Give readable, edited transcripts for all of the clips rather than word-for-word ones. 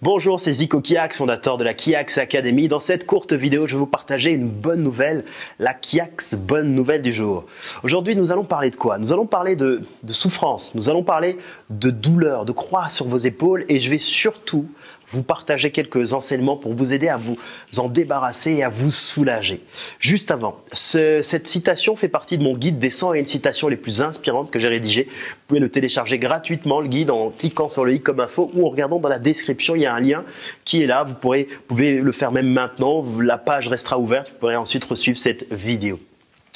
Bonjour, c'est Zico Kiax, fondateur de la Kiax Academy. Dans cette courte vidéo, je vais vous partager une bonne nouvelle, la Kiax bonne nouvelle du jour. Aujourd'hui, nous allons parler de quoi? Nous allons parler de souffrance, nous allons parler de douleur, de croix sur vos épaules et je vais surtout vous partager quelques enseignements pour vous aider à vous en débarrasser et à vous soulager. Juste avant, cette citation fait partie de mon guide des 101 citations les plus inspirantes que j'ai rédigé. Vous pouvez le télécharger gratuitement, le guide, en cliquant sur le i comme info ou en regardant dans la description, il y a un lien qui est là. Vous pouvez le faire même maintenant, la page restera ouverte, vous pourrez ensuite suivre cette vidéo.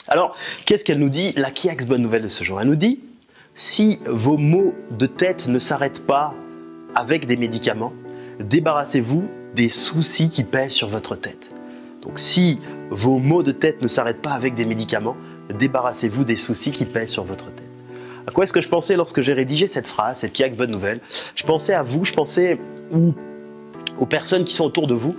Alors, qu'est-ce qu'elle nous dit, la Kiax bonne nouvelle de ce jour? Elle nous dit, si vos maux de tête ne s'arrêtent pas avec des médicaments, débarrassez-vous des soucis qui pèsent sur votre tête. Donc si vos maux de tête ne s'arrêtent pas avec des médicaments, débarrassez-vous des soucis qui pèsent sur votre tête. À quoi est-ce que je pensais lorsque j'ai rédigé cette phrase, cette Kiax bonne nouvelle? Je pensais à vous, je pensais aux personnes qui sont autour de vous,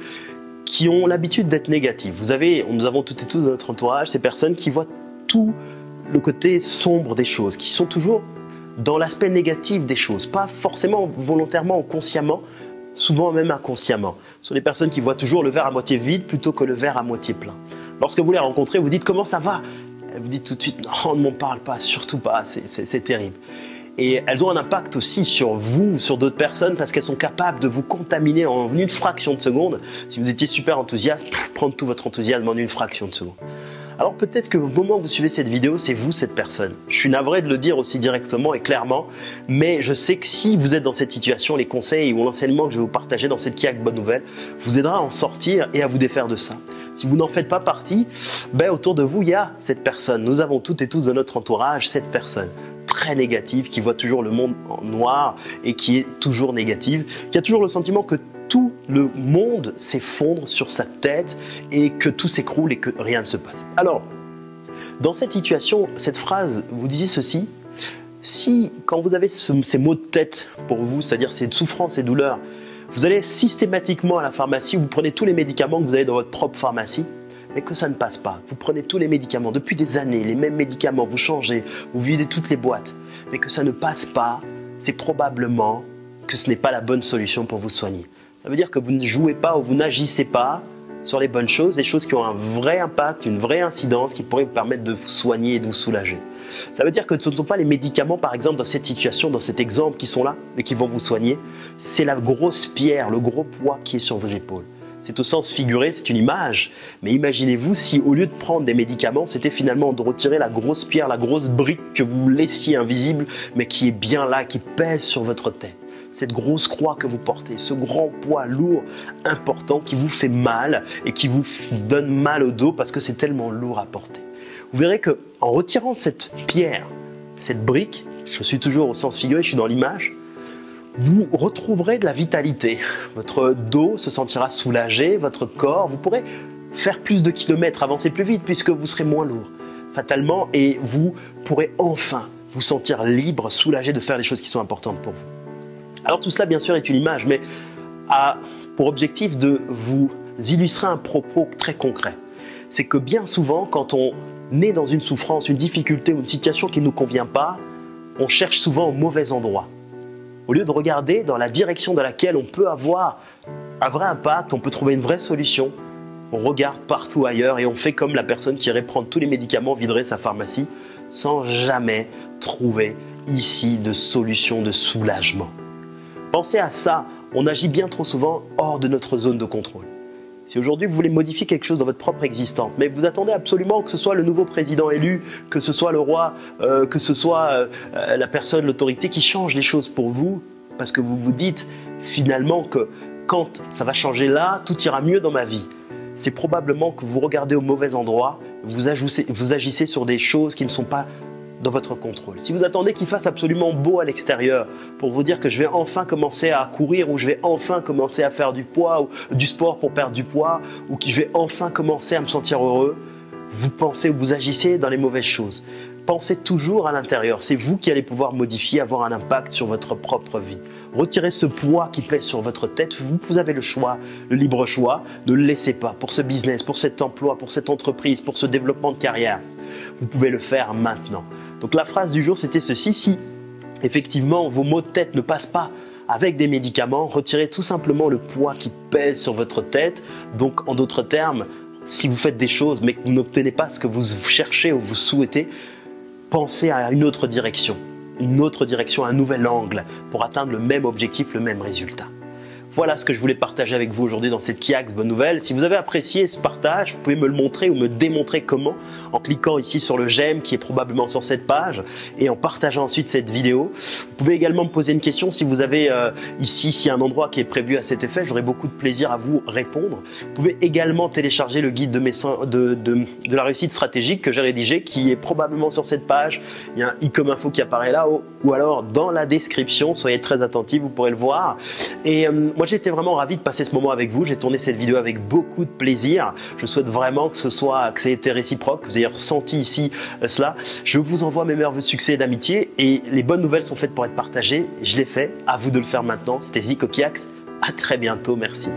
qui ont l'habitude d'être négatives. Nous avons toutes et tous dans notre entourage ces personnes qui voient tout le côté sombre des choses, qui sont toujours dans l'aspect négatif des choses, pas forcément volontairement ou consciemment, souvent même inconsciemment. Ce sont des personnes qui voient toujours le verre à moitié vide plutôt que le verre à moitié plein. Lorsque vous les rencontrez, vous dites comment ça va? Elles vous dites tout de suite non, ne m'en parle pas, surtout pas, c'est terrible. Et elles ont un impact aussi sur vous, sur d'autres personnes parce qu'elles sont capables de vous contaminer en une fraction de seconde. Si vous étiez super enthousiaste, prendre tout votre enthousiasme en une fraction de seconde. Alors peut-être que au moment où vous suivez cette vidéo, c'est vous cette personne. Je suis navré de le dire aussi directement et clairement, mais je sais que si vous êtes dans cette situation, les conseils ou l'enseignement que je vais vous partager dans cette Kiax bonne nouvelle vous aidera à en sortir et à vous défaire de ça. Si vous n'en faites pas partie, autour de vous, il y a cette personne. Nous avons toutes et tous dans notre entourage cette personne très négative qui voit toujours le monde en noir et qui est toujours négative, qui a toujours le sentiment que tout le monde s'effondre sur sa tête et que tout s'écroule et que rien ne se passe. Alors, dans cette situation, cette phrase vous disait ceci, si quand vous avez ces maux de tête pour vous, c'est-à-dire ces souffrances et douleurs, vous allez systématiquement à la pharmacie, vous prenez tous les médicaments que vous avez dans votre propre pharmacie, mais que ça ne passe pas. Vous prenez tous les médicaments, depuis des années, les mêmes médicaments, vous changez, vous videz toutes les boîtes, mais que ça ne passe pas, c'est probablement que ce n'est pas la bonne solution pour vous soigner. Ça veut dire que vous ne jouez pas ou vous n'agissez pas sur les bonnes choses, les choses qui ont un vrai impact, une vraie incidence qui pourrait vous permettre de vous soigner et de vous soulager. Ça veut dire que ce ne sont pas les médicaments, par exemple, dans cette situation, dans cet exemple qui sont là et qui vont vous soigner. C'est la grosse pierre, le gros poids qui est sur vos épaules. C'est au sens figuré, c'est une image. Mais imaginez-vous si au lieu de prendre des médicaments, c'était finalement de retirer la grosse pierre, la grosse brique que vous laissiez invisible, mais qui est bien là, qui pèse sur votre tête. Cette grosse croix que vous portez, ce grand poids lourd, important, qui vous fait mal et qui vous donne mal au dos parce que c'est tellement lourd à porter. Vous verrez qu'en retirant cette pierre, cette brique, je suis toujours au sens figuré, je suis dans l'image, vous retrouverez de la vitalité. Votre dos se sentira soulagé, votre corps, vous pourrez faire plus de kilomètres, avancer plus vite puisque vous serez moins lourd, fatalement, et vous pourrez enfin vous sentir libre, soulagé de faire les choses qui sont importantes pour vous. Alors tout cela bien sûr est une image, mais a pour objectif de vous illustrer un propos très concret. C'est que bien souvent, quand on est dans une souffrance, une difficulté ou une situation qui ne nous convient pas, on cherche souvent au mauvais endroit. Au lieu de regarder dans la direction dans laquelle on peut avoir un vrai impact, on peut trouver une vraie solution, on regarde partout ailleurs et on fait comme la personne qui irait prendre tous les médicaments, viderait sa pharmacie, sans jamais trouver ici de solution de soulagement. Pensez à ça, on agit bien trop souvent hors de notre zone de contrôle. Si aujourd'hui vous voulez modifier quelque chose dans votre propre existence, mais vous attendez absolument que ce soit le nouveau président élu, que ce soit le roi, que ce soit la personne, l'autorité qui change les choses pour vous, parce que vous vous dites finalement que quand ça va changer là, tout ira mieux dans ma vie. C'est probablement que vous regardez au mauvais endroit, vous agissez sur des choses qui ne sont pas dans votre contrôle. Si vous attendez qu'il fasse absolument beau à l'extérieur pour vous dire que je vais enfin commencer à courir ou je vais enfin commencer à faire du poids ou du sport pour perdre du poids ou que je vais enfin commencer à me sentir heureux, vous pensez ou vous agissez dans les mauvaises choses. Pensez toujours à l'intérieur. C'est vous qui allez pouvoir modifier, avoir un impact sur votre propre vie. Retirez ce poids qui pèse sur votre tête. Vous avez le choix, le libre choix. Ne le laissez pas pour ce business, pour cet emploi, pour cette entreprise, pour ce développement de carrière. Vous pouvez le faire maintenant. Donc la phrase du jour, c'était ceci. Si effectivement vos maux de tête ne passent pas avec des médicaments, retirez tout simplement le poids qui pèse sur votre tête. Donc en d'autres termes, si vous faites des choses mais que vous n'obtenez pas ce que vous cherchez ou vous souhaitez, pensez à une autre direction, un nouvel angle pour atteindre le même objectif, le même résultat. Voilà ce que je voulais partager avec vous aujourd'hui dans cette Kiax Bonne Nouvelle. Si vous avez apprécié ce partage, vous pouvez me le montrer ou me démontrer comment en cliquant ici sur le j'aime qui est probablement sur cette page et en partageant ensuite cette vidéo. Vous pouvez également me poser une question si vous avez ici, s'il y a un endroit qui est prévu à cet effet, j'aurai beaucoup de plaisir à vous répondre. Vous pouvez également télécharger le guide de la réussite stratégique que j'ai rédigé qui est probablement sur cette page. Il y a un i comme info qui apparaît là ou alors dans la description. Soyez très attentifs, vous pourrez le voir. Et moi, j'étais vraiment ravi de passer ce moment avec vous. J'ai tourné cette vidéo avec beaucoup de plaisir. Je souhaite vraiment que ça ait été réciproque, que vous ayez ressenti ici cela. Je vous envoie mes meilleurs vœux de succès et d'amitié. Et les bonnes nouvelles sont faites pour être partagées. Je l'ai fait. À vous de le faire maintenant. C'était Zico Kiax. À très bientôt. Merci.